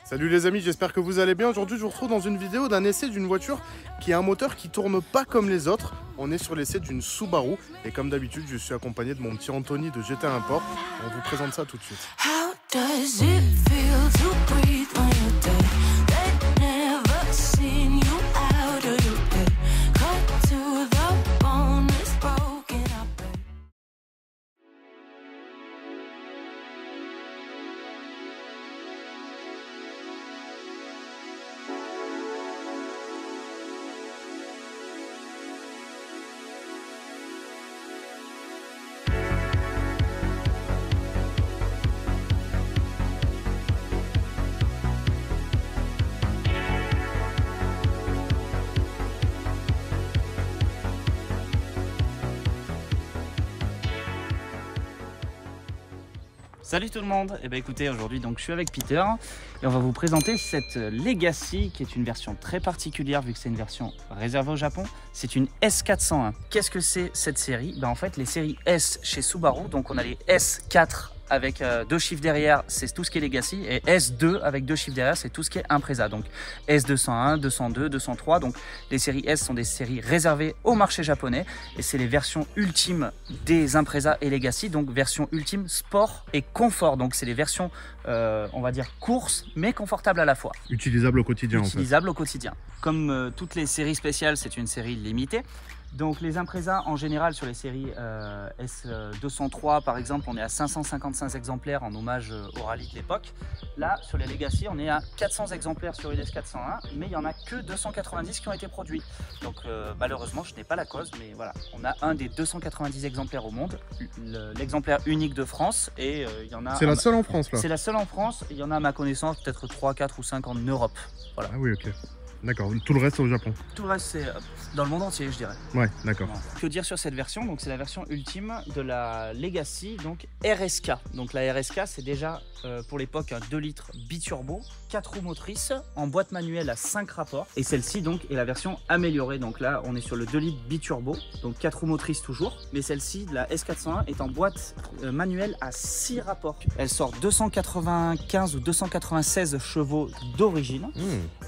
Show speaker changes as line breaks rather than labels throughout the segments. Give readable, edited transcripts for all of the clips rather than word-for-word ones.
Salut les amis, j'espère que vous allez bien. Aujourd'hui, je vous retrouve dans une vidéo d'un essai d'une voiture qui a un moteur qui tourne pas comme les autres. On est sur l'essai d'une Subaru et comme d'habitude, je suis accompagné de mon petit Anthony de GT Import. On vous présente ça tout de suite.
How does it feel to breathe when you're dead? They've never seen you out of your head. Cut to the bone, it's broken up.
Salut tout le monde, et écoutez, aujourd'hui donc je suis avec Peter et on va vous présenter cette Legacy qui est une version très particulière vu que c'est une version réservée au Japon. C'est une S401. Qu'est-ce que c'est cette série? En fait les séries S chez Subaru, donc on a les S4 avec 2 chiffres derrière, c'est tout ce qui est Legacy, et S2 avec 2 chiffres derrière, c'est tout ce qui est Impreza. Donc S201, 202, 203, donc les séries S sont des séries réservées au marché japonais et c'est les versions ultimes des Impreza et Legacy, donc version ultime sport et confort. Donc c'est les versions, on va dire course, mais confortables à la fois.
Utilisable au quotidien
Utilisable au quotidien. Comme toutes les séries spéciales, c'est une série limitée. Donc les Impreza en général sur les séries S203 par exemple, on est à 555 exemplaires en hommage au rallye de l'époque. Là sur les Legacy on est à 400 exemplaires sur une S401, mais il n'y en a que 290 qui ont été produits. Donc malheureusement je n'ai pas la cause, mais voilà, on a un des 290 exemplaires au monde, l'exemplaire unique de France, et il y en a...
C'est la seule en France là?
C'est la seule en France, il y en a à ma connaissance peut-être 3, 4 ou 5 en Europe. Voilà.
Ah oui, ok. D'accord, tout le reste au Japon.
Tout le reste c'est dans le monde entier je dirais.
Ouais, d'accord.
Que dire sur cette version? Donc c'est la version ultime de la Legacy, donc RSK. Donc la RSK c'est déjà pour l'époque un 2 litres biturbo, 4 roues motrices, en boîte manuelle à 5 rapports. Et celle-ci donc est la version améliorée. Donc là on est sur le 2 litres biturbo, donc 4 roues motrices toujours. Mais celle-ci, la S401, est en boîte manuelle à 6 rapports. Elle sort 295 ou 296 chevaux d'origine.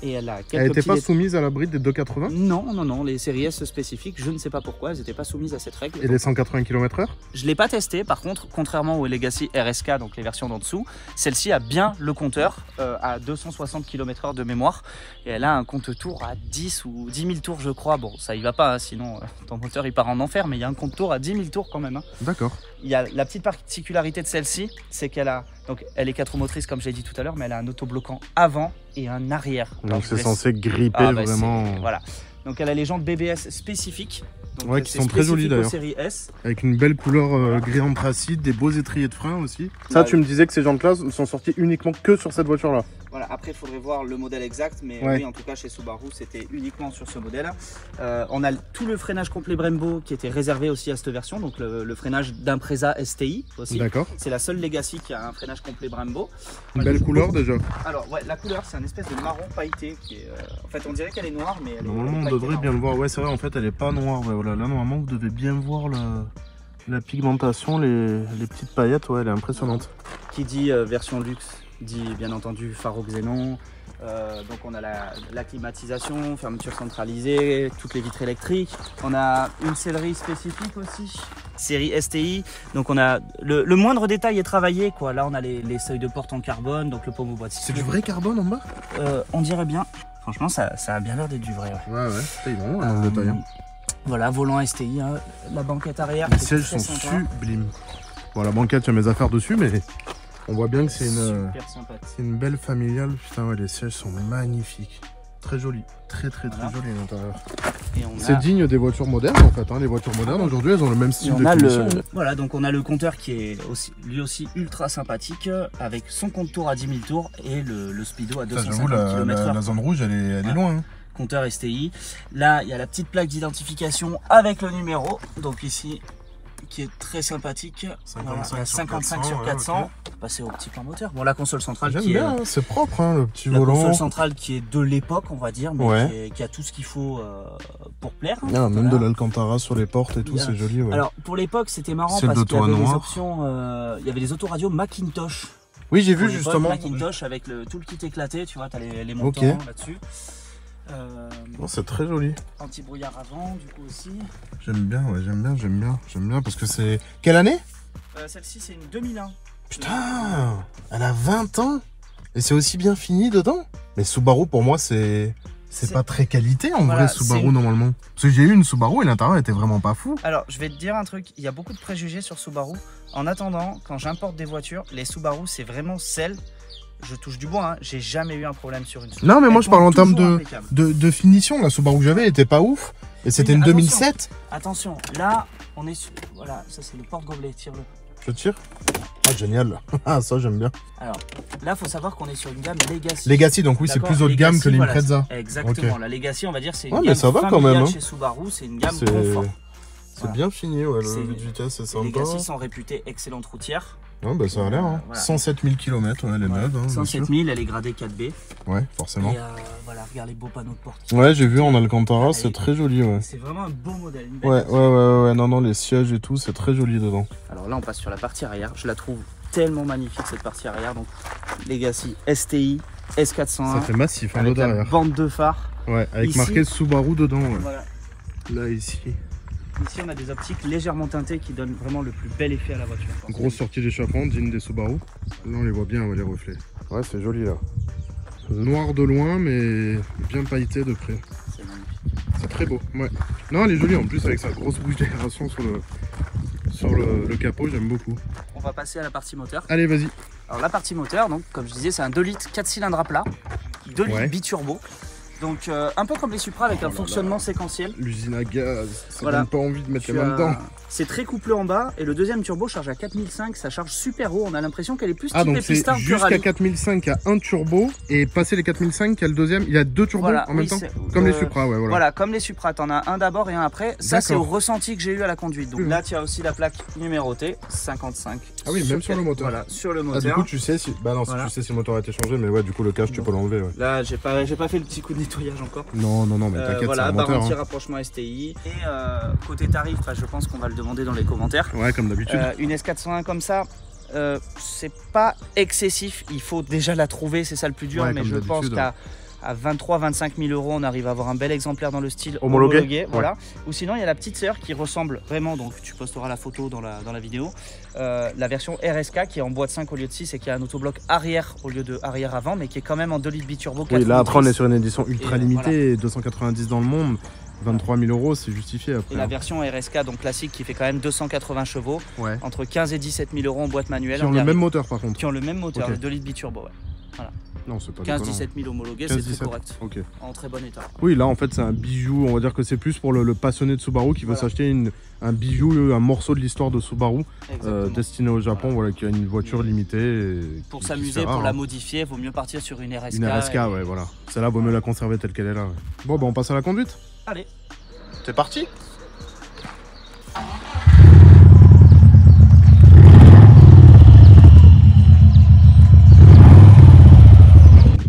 Et elle a quelques...
Elle n'était pas soumise à la bride des 280?
Non, non, non, les séries S spécifiques, je ne sais pas pourquoi, elles n'étaient pas soumises à cette règle.
Et les 180 km/h? Je
ne l'ai pas testé, par contre, contrairement aux Legacy RSK, donc les versions d'en dessous, celle-ci a bien le compteur à 260 km/h de mémoire. Et elle a un compte tour à 10 ou 10 000 tours, je crois. Bon, ça y va pas, hein, sinon ton moteur il part en enfer, mais il y a un compte tour à 10 000 tours quand même. Hein.
D'accord.
Il y a la petite particularité de celle-ci, c'est qu'elle a... Donc elle est 4 roues motrices comme j'ai dit tout à l'heure, mais elle a un autobloquant avant et un arrière.
Donc c'est censé gripper vraiment.
Voilà. Donc elle a les jantes BBS spécifiques. Donc,
ouais, qui sont très jolies d'ailleurs.
Série S.
Avec une belle couleur gris anthracite, des beaux étriers de frein aussi. Ça, tu me disais que ces jantes-là sont sorties uniquement que sur cette voiture-là.
Voilà, après il faudrait voir le modèle exact, mais
ouais.
Oui, en tout cas chez Subaru c'était uniquement sur ce modèle. On a tout le freinage complet Brembo qui était réservé aussi à cette version, donc le freinage d'Impreza STI aussi.
D'accord.
C'est la seule Legacy qui a un freinage complet Brembo.
Une belle couleur déjà.
Alors ouais, la couleur c'est un espèce de marron pailleté qui est, en fait on dirait qu'elle est noire, mais elle
normalement on devrait bien le voir. Ouais, c'est vrai, en fait elle est pas noire. Ouais, voilà. Là normalement vous devez bien voir la pigmentation, les petites paillettes. Ouais, elle est impressionnante.
Qui dit version luxe dit bien entendu phare xénon. Donc on a la climatisation, fermeture centralisée, toutes les vitres électriques. On a une sellerie spécifique aussi, série STI. Donc on a le moindre détail est travaillé quoi. Là on a les seuils de porte en carbone, donc le pommeau boîtier.
C'est du vrai carbone en bas?
On dirait bien. Franchement ça a bien l'air d'être du vrai.
Ouais, c'est vraiment un détail. Hein.
Voilà, volant STI, hein. La banquette arrière.
Les sièges sont sublimes. Bon, la banquette, il y a mes affaires dessus, mais on voit bien que c'est une belle familiale. Putain, ouais, les sièges sont magnifiques. Très jolis. Très joli à l'intérieur. C'est digne des voitures modernes en fait. Hein. Les voitures modernes aujourd'hui, elles ont le même style de finition.
Voilà, donc on a le compteur qui est lui aussi ultra sympathique avec son compte tour à 10 000 tours et le speedo à 250 km/h.
La zone rouge, elle est loin. Hein.
Compteur STI. Là, il y a la petite plaque d'identification avec le numéro. Donc ici, qui est très sympathique. 55 sur 400. Okay. Passer au petit plan moteur. Bon, la console centrale qui
bien, est... c'est propre, hein, le petit
la
volant.
La console centrale qui est de l'époque, on va dire, mais qui a tout ce qu'il faut pour plaire.
Ah, même de l'Alcantara sur les portes et tout, c'est joli. Ouais.
Alors, pour l'époque, c'était marrant parce qu'il y avait des options, il y avait des autoradios Macintosh.
Oui, j'ai vu
Pour les potes,
justement.
Macintosh avec tout le kit éclaté, tu vois, t'as les montants là-dessus.
Oh, c'est très joli.
Anti-brouillard avant, du coup aussi.
J'aime bien, ouais, j'aime bien parce que c'est... Quelle année?
Celle-ci, c'est une 2001.
Putain, elle a 20 ans et c'est aussi bien fini dedans. Mais Subaru, pour moi, c'est pas très qualité en vrai, Subaru, normalement. Parce que j'ai eu une Subaru et l'intérieur était vraiment pas fou.
Alors, je vais te dire un truc, il y a beaucoup de préjugés sur Subaru. En attendant, quand j'importe des voitures, les Subaru, c'est vraiment celles... Je touche du bois, hein, j'ai jamais eu un problème sur une Subaru.
Non, mais moi, je parle en termes de finition. La Subaru que j'avais était pas ouf. Et c'était une 2007.
Attention, là, on est sur... Voilà, ça, c'est le porte-gobelet, tire-le.
Je tire. Ah, génial. Ah, ça, j'aime bien.
Alors, là, il faut savoir qu'on est sur une gamme Legacy.
Legacy, donc oui, c'est plus haut de gamme que l'Impreza.
Voilà, exactement. Okay. La Legacy, on va dire, c'est une
mais
gamme
ça va quand même, hein.
Chez Subaru, c'est une gamme confort.
C'est bien fini, ouais, le 8 vitesses, c'est sympa.
Les Legacy sont réputées excellentes routières.
Ouais, bah ça a l'air, hein. Voilà. 107 000 km, ouais, elle est neuve. Hein,
107 000, elle est gradée 4B.
Ouais, forcément.
Et voilà, regarde les beaux panneaux de porte.
Ouais, j'ai vu en Alcantara, c'est très joli, ouais.
C'est vraiment un beau modèle.
Ouais, non, les sièges et tout, c'est très joli dedans.
Alors là, on passe sur la partie arrière. Je la trouve tellement magnifique, cette partie arrière. Donc, Legacy STI, S401.
Ça fait massif, hein,
avec la
derrière.
bande de phare.
Ouais, avec marqué Subaru dedans, ouais.
Voilà.
Là, ici.
Ici, on a des optiques légèrement teintées qui donnent vraiment le plus bel effet à la voiture.
Grosse sortie d'échappement, digne des Subaru. Là, on les voit bien, les reflets. Ouais, c'est joli, là. Noir de loin, mais bien pailleté de près.
C'est magnifique.
C'est très beau, ouais. Non, elle est jolie, en plus, avec sa grosse bouche d'aération sur le capot, j'aime beaucoup.
On va passer à la partie moteur.
Allez, vas-y.
Alors, la partie moteur, donc, comme je disais, c'est un 2 litres 4 cylindres à plat, 2 litres biturbo. Donc un peu comme les Supra avec un fonctionnement séquentiel.
L'usine à gaz, ça donne pas envie de mettre les mains dedans.
C'est très couplé en bas et le deuxième turbo charge à 4005, ça charge super haut. On a l'impression qu'elle est plus typée pistard que rallye.
Jusqu'à 4005, il y a un turbo et passé les 4005, il y a le deuxième. Il y a deux turbos en même temps. Comme les Supra, ouais.
Voilà, comme les Supra, t'en as un d'abord et un après. Ça, c'est au ressenti que j'ai eu à la conduite. Donc là, tu as aussi la plaque numérotée 55.
Ah oui, même sur le moteur.
Voilà, sur le moteur.
Ah, du coup, tu sais si. Bah non, tu sais si le moteur a été changé, mais ouais, du coup, le cache, tu peux l'enlever. Ouais.
Là, j'ai pas fait le petit coup de nettoyage encore.
Non, mais t'inquiète,
voilà,
c'est un moteur.
anti-rapprochement STI. Et côté tarif, je pense qu'on va le demander dans les commentaires.
Ouais, comme d'habitude.
Une S401 comme ça, c'est pas excessif. Il faut déjà la trouver, c'est ça le plus dur. Ouais, mais je pense qu'à 23-25 000 euros, on arrive à avoir un bel exemplaire dans le style homologué. Voilà. Ou sinon, il y a la petite sœur qui ressemble vraiment, donc tu posteras la photo dans la vidéo, la version RSK qui est en boîte 5 au lieu de 6 et qui a un autobloc arrière au lieu de arrière avant, mais qui est quand même en 2 litres biturbo.
Oui, là après on est sur une édition ultra limitée, 290 dans le monde. 23 000 euros, c'est justifié après.
Et la version RSK, donc classique, qui fait quand même 280 chevaux, entre 15 et 17 000 euros en boîte manuelle.
Qui ont le même moteur par contre.
Qui ont le même moteur, le 2 litres biturbo. Voilà.
Non, c'est pas
15-17 000 homologués, c'est très correct.
Okay.
En très bon état.
Oui, là en fait c'est un bijou, on va dire que c'est plus pour le passionné de Subaru qui veut s'acheter un bijou, un morceau de l'histoire de Subaru destiné au Japon, voilà, qui a une voiture limitée.
Pour s'amuser, pour la modifier, il vaut mieux partir sur une RSK.
Une RSK, ouais, voilà. Celle-là, vaut mieux la conserver telle qu'elle est là. Ouais. Bon, bah on passe à la conduite.
Allez.
C'est parti.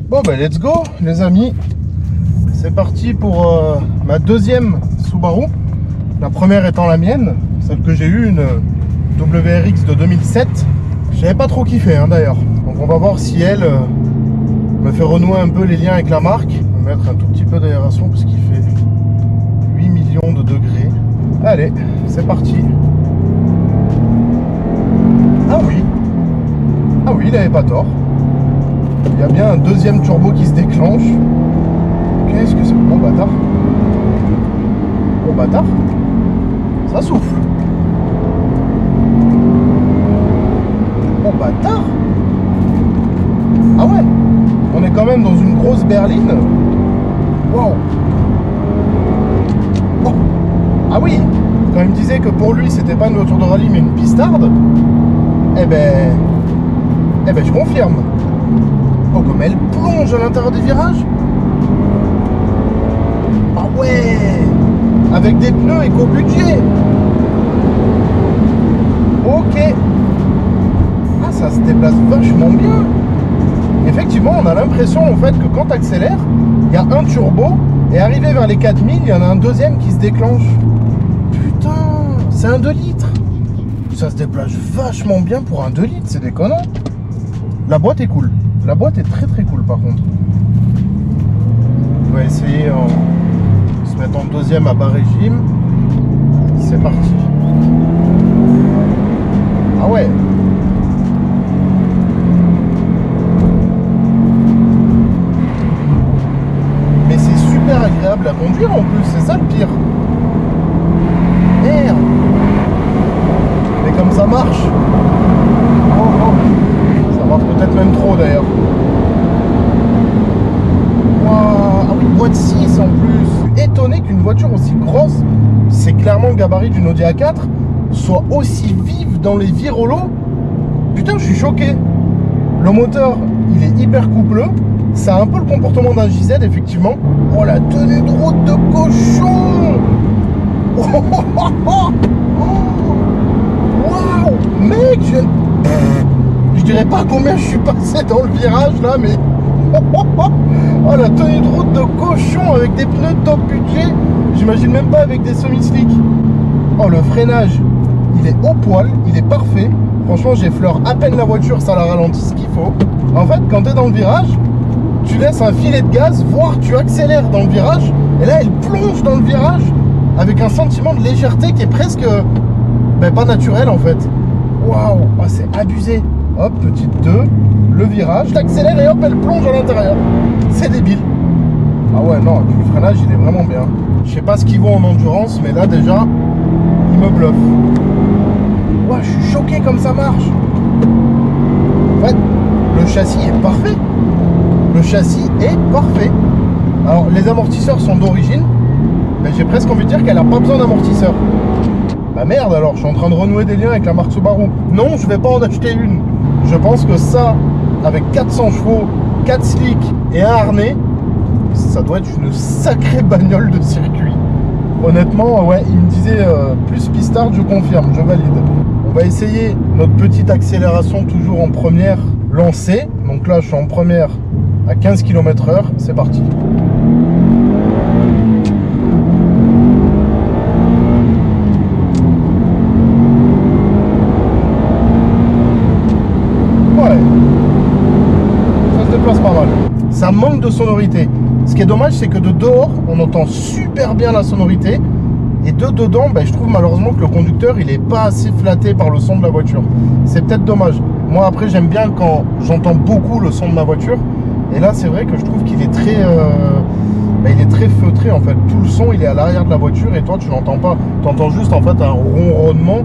Bon bah let's go les amis. C'est parti pour ma deuxième Subaru. La première étant la mienne, celle que j'ai eue, une WRX de 2007. J'avais pas trop kiffé d'ailleurs. Donc on va voir si elle me fait renouer un peu les liens avec la marque. On va mettre un tout petit peu d'aération parce qu'il fait 8 millions de degrés. Allez, c'est parti. Ah oui, il avait pas tort. Il y a bien un deuxième turbo qui se déclenche. Qu'est-ce que c'est? Bon bâtard. Bon bâtard. Ça souffle. Bon bâtard. Ah ouais. On est quand même dans une grosse berline. Waouh. Oh. Ah oui. Quand il me disait que pour lui c'était pas une voiture de rallye mais une pistarde. Eh ben je confirme. Oh, comme elle plonge à l'intérieur des virages. Ah ouais. Avec des pneus éco-budget. Ok. Ah, ça se déplace vachement bien. Effectivement, on a l'impression en fait que quand tu accélères, il y a un turbo et arrivé vers les 4000, il y en a un deuxième qui se déclenche. Putain, c'est un 2 litres. Ça se déplace vachement bien pour un 2 litres, c'est déconnant. La boîte est cool. La boîte est très très cool par contre. On va essayer de se mettre en deuxième à bas régime. C'est parti. Ah ouais. Mais c'est super agréable à conduire en plus, c'est ça le pire. Merde. Mais comme ça marche. Oh, oh. Ça marche peut-être même trop d'ailleurs. Wow. Ah oui, boîte 6 en plus. Étonné qu'une voiture aussi grosse, c'est clairement le gabarit d'une Audi A4, soit aussi vive dans les virolos. Putain, je suis choqué. Le moteur, il est hyper coupleux. Ça a un peu le comportement d'un JZ, effectivement. Oh, la tenue de route de cochon. Oh, oh, oh, oh. Waouh. Mec, je dirais pas combien je suis passé dans le virage, là, mais... Oh, la tenue de route de cochon avec des pneus top budget. J'imagine même pas avec des semi-slick. Oh, le freinage, il est au poil, il est parfait. Franchement, j'effleure à peine la voiture, ça la ralentit ce qu'il faut. En fait, quand tu es dans le virage, tu laisses un filet de gaz, voire tu accélères dans le virage. Et là, elle plonge dans le virage avec un sentiment de légèreté qui est presque pas naturel en fait. Waouh, oh, c'est abusé. Hop, petite 2, le virage, t'accélères et hop, elle plonge à l'intérieur. C'est débile. Ah ouais, non, et puis le freinage, il est vraiment bien. Je sais pas ce qu'il vaut en endurance, mais là, déjà, il me bluffe. Ouais, je suis choqué comme ça marche. En fait, le châssis est parfait. Le châssis est parfait. Alors, les amortisseurs sont d'origine, mais j'ai presque envie de dire qu'elle a pas besoin d'amortisseurs. Bah merde, alors, je suis en train de renouer des liens avec la marque Subaru. Non, je vais pas en acheter une. Je pense que ça, avec 400 chevaux, 4 slicks et un harnais, ça doit être une sacrée bagnole de circuit. Honnêtement, ouais, il me disait plus pistard, je confirme, je valide. On va essayer notre petite accélération toujours en première lancée. Donc là, je suis en première à 15 km/h, c'est parti. Ouais, ça se déplace pas mal. Ça manque de sonorité. Ce qui est dommage, c'est que de dehors, on entend super bien la sonorité. Et de dedans, je trouve malheureusement que le conducteur, il est pas assez flatté par le son de la voiture. C'est peut-être dommage. Moi, après, j'aime bien quand j'entends beaucoup le son de ma voiture. Et là, c'est vrai que je trouve qu'il est très... il est très feutré, en fait. Tout le son, il est à l'arrière de la voiture et toi, tu l'entends pas. Tu entends juste, en fait, un ronronnement.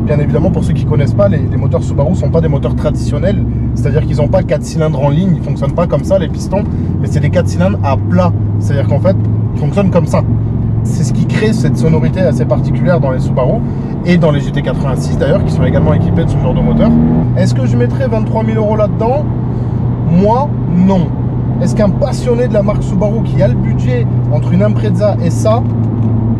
Bien évidemment, pour ceux qui connaissent pas, les moteurs Subaru sont pas des moteurs traditionnels. C'est-à-dire qu'ils n'ont pas 4 cylindres en ligne. Ils fonctionnent pas comme ça, les pistons. Mais c'est des 4 cylindres à plat. C'est-à-dire qu'en fait, ils fonctionnent comme ça. C'est ce qui crée cette sonorité assez particulière dans les Subaru et dans les GT86 d'ailleurs, qui sont également équipés de ce genre de moteur. Est-ce que je mettrais 23 000 € là-dedans? Moi, non. Est-ce qu'un passionné de la marque Subaru qui a le budget entre une Impreza et ça,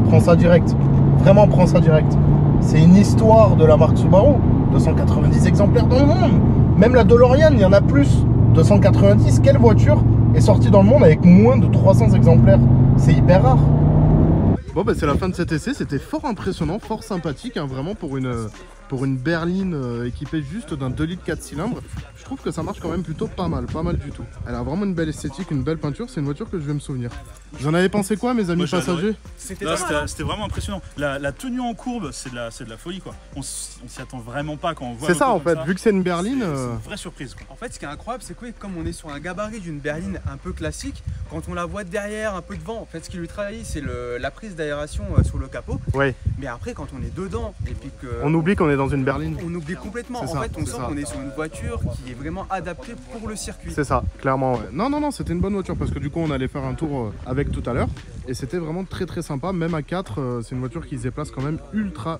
prend ça direct? Vraiment, prend ça direct. C'est une histoire de la marque Subaru. 290 exemplaires dans le monde. Même la DeLorean, il y en a plus. 290, quelle voiture est sortie dans le monde avec moins de 300 exemplaires? C'est hyper rare. Bon, c'est la fin de cet essai, c'était fort impressionnant, fort sympathique, hein, vraiment pour une berline équipée juste d'un 2 litres 4 cylindres. Je trouve que ça marche quand même plutôt pas mal du tout. Elle a vraiment une belle esthétique, une belle peinture, c'est une voiture que je vais me souvenir. Vous en avez pensé quoi, mes amis passagers?
C'était vraiment impressionnant. La tenue en courbe, c'est de la folie, quoi. On s'y attend vraiment pas quand on voit.
C'est ça en fait, vu que c'est une berline.
C'est une vraie surprise, quoi.
En fait, ce qui est incroyable, c'est que comme on est sur un gabarit d'une berline un peu classique, quand on la voit derrière, un peu devant, en fait, ce qui lui trahit, c'est la prise d'aération sur le capot.
Ouais.
Mais après, quand on est dedans et puis que
on oublie qu'on est dans une berline.
On oublie complètement. En fait, on sent qu'on est sur une voiture qui est vraiment adaptée pour le circuit.
C'est ça, clairement. Ouais. Non, c'était une bonne voiture parce que du coup, on allait faire un tour avec tout à l'heure et c'était vraiment très sympa. Même à 4, c'est une voiture qui se déplace quand même ultra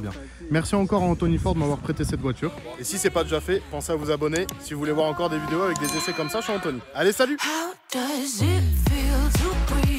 bien. Merci encore à Anthony Ford de m'avoir prêté cette voiture. Et si c'est pas déjà fait, pensez à vous abonner si vous voulez voir encore des vidéos avec des essais comme ça chez Anthony. Allez, salut!
How does it feel to breathe?